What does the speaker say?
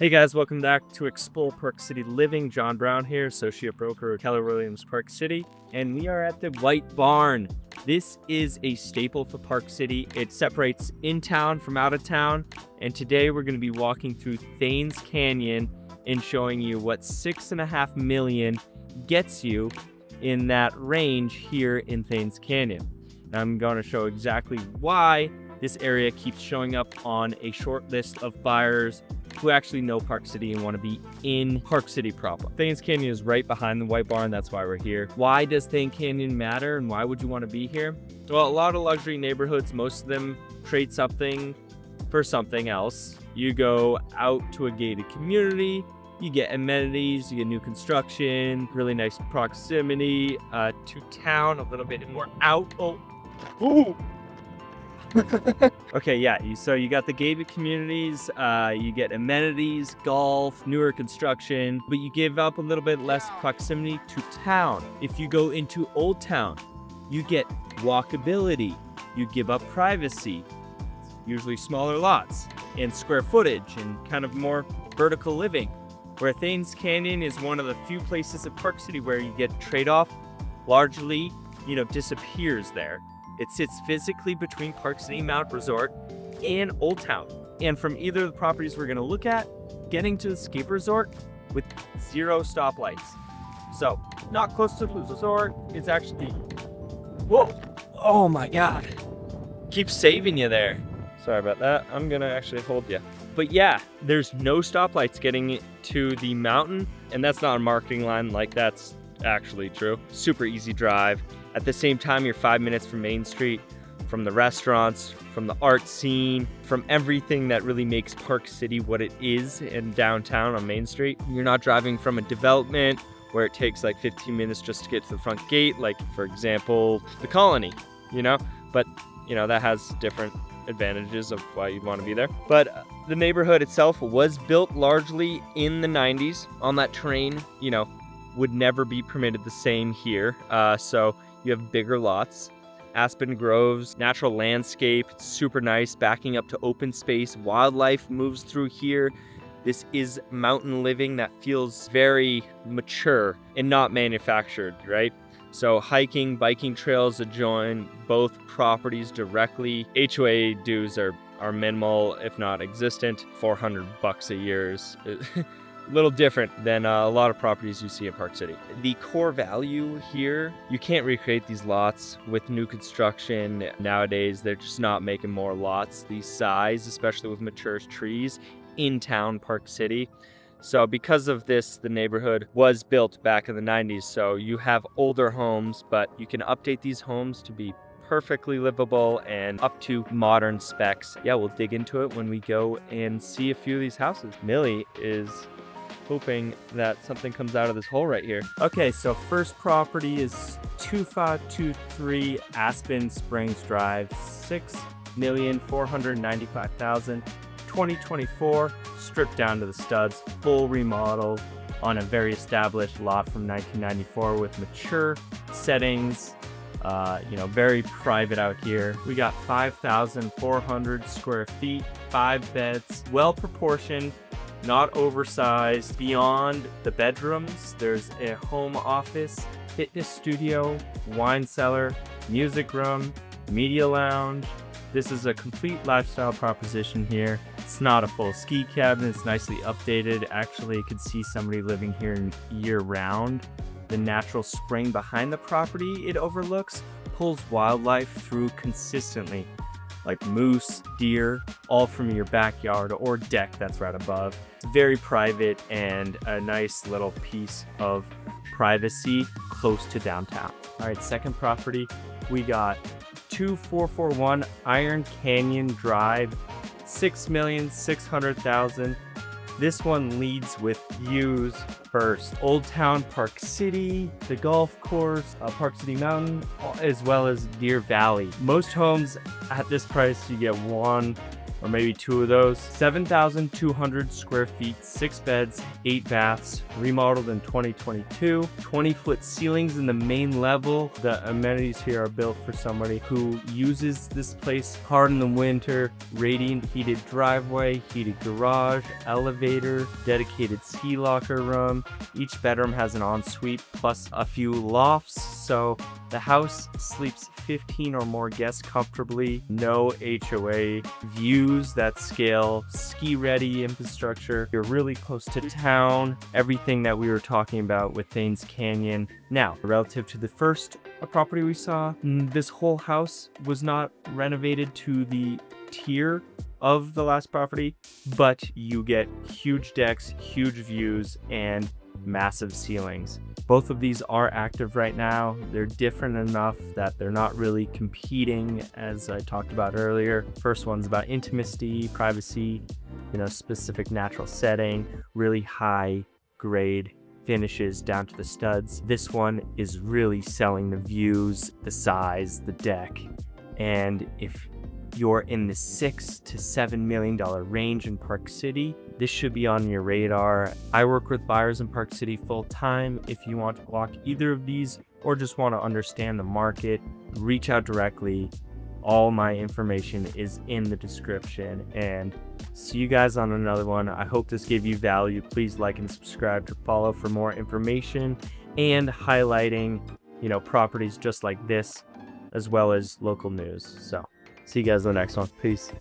Hey guys, welcome back to Explore Park City Living. John Brown here, associate broker at Keller Williams Park City, and we are at the White Barn. This is a staple for Park City. It separates in town from out of town, and today we're going to be walking through Thaynes Canyon and showing you what $6.5 million gets you in that range here in Thaynes Canyon. And I'm going to show exactly why this area keeps showing up on a short list of buyers who actually know Park City and want to be in Park City proper. Thaynes Canyon is right behind the White Barn. That's why we're here. Why does Thaynes Canyon matter and why would you want to be here? Well, a lot of luxury neighborhoods, most of them trade something for something else. You go out to a gated community, you get amenities, you get new construction, really nice proximity to town, a little bit more out. Ooh. Okay, yeah, so you got the gated communities, you get amenities, golf, newer construction, but you give up a little bit less proximity to town. If you go into Old Town, you get walkability, you give up privacy, usually smaller lots, and square footage, and kind of more vertical living. Where Thaynes Canyon is one of the few places at Park City where you get trade-off largely, disappears there. It sits physically between Park City Mount Resort and Old Town. And from either of the properties we're gonna look at, getting to the ski resort with 0 stoplights. So, not close to the resort, it's actually, whoa, oh my God. Keeps saving you there. Sorry about that, I'm gonna actually hold you. But yeah, there's no stoplights getting to the mountain, and that's not a marketing line, like that's actually true. Super easy drive. At the same time, you're 5 minutes from Main Street, from the restaurants, from the art scene, from everything that really makes Park City what it is in downtown on Main Street. You're not driving from a development where it takes like 15 minutes just to get to the front gate, like for example, the Colony, but that has different advantages of why you'd want to be there. But the neighborhood itself was built largely in the 90s on that terrain, would never be permitted the same here. So you have bigger lots, aspen groves, natural landscape, it's super nice, backing up to open space, wildlife moves through here. This is mountain living that feels very mature and not manufactured, right? So hiking, biking trails adjoin both properties directly. HOA dues are minimal, if not existent. $400 a year is a little different than a lot of properties you see in Park City. The core value here, you can't recreate these lots with new construction. Nowadays, they're just not making more lots these size, especially with mature trees in town Park City. So because of this, the neighborhood was built back in the 90s. So you have older homes, but you can update these homes to be perfectly livable and up to modern specs. Yeah, we'll dig into it when we go and see a few of these houses. Millie is hoping that something comes out of this hole right here. Okay, so first property is 2523 Aspen Springs Drive, $6,495,000, 2024, stripped down to the studs, full remodel on a very established lot from 1994 with mature settings. Very private out here. We got 5,400 square feet, 5 beds, well proportioned, not oversized. Beyond the bedrooms, there's a home office, fitness studio, wine cellar, music room, media lounge. This is a complete lifestyle proposition here. It's not a full ski cabin, it's nicely updated. Actually, you could see somebody living here year round. The natural spring behind the property it overlooks pulls wildlife through consistently, like moose, deer, all from your backyard or deck that's right above. It's very private and a nice little piece of privacy close to downtown. All right, second property, we got 2441 Iron Canyon Drive, $6,600,000. This one leads with views first. Old Town Park City, the golf course, Park City Mountain, as well as Deer Valley. Most homes at this price, you get one or maybe 2 of those. 7,200 square feet, 6 beds, 8 baths, remodeled in 2022. 20-foot ceilings in the main level. The amenities here are built for somebody who uses this place hard in the winter. Radiant heated driveway, heated garage, elevator, dedicated ski locker room. Each bedroom has an ensuite plus a few lofts, so the house sleeps 15 or more guests comfortably. No HOA. Views that scale. Ski-ready infrastructure. You're really close to town. Everything that we were talking about with Thaynes Canyon. Now, relative to the first property we saw, this whole house was not renovated to the tier of the last property, but you get huge decks, huge views, and massive ceilings. Both of these are active right now. They're different enough that they're not really competing, as I talked about earlier. First one's about intimacy, privacy, specific natural setting, really high grade finishes down to the studs. This one is really selling the views, the size, the deck. And if you're in the $6 to $7 million range in Park City, this should be on your radar. I work with buyers in Park City full time. If you want to block either of these or just want to understand the market, reach out directly. All my information is in the description, and see you guys on another one. I hope this gave you value. Please like and subscribe to follow for more information and highlighting, properties just like this, as well as local news. So see you guys in the next one. Peace.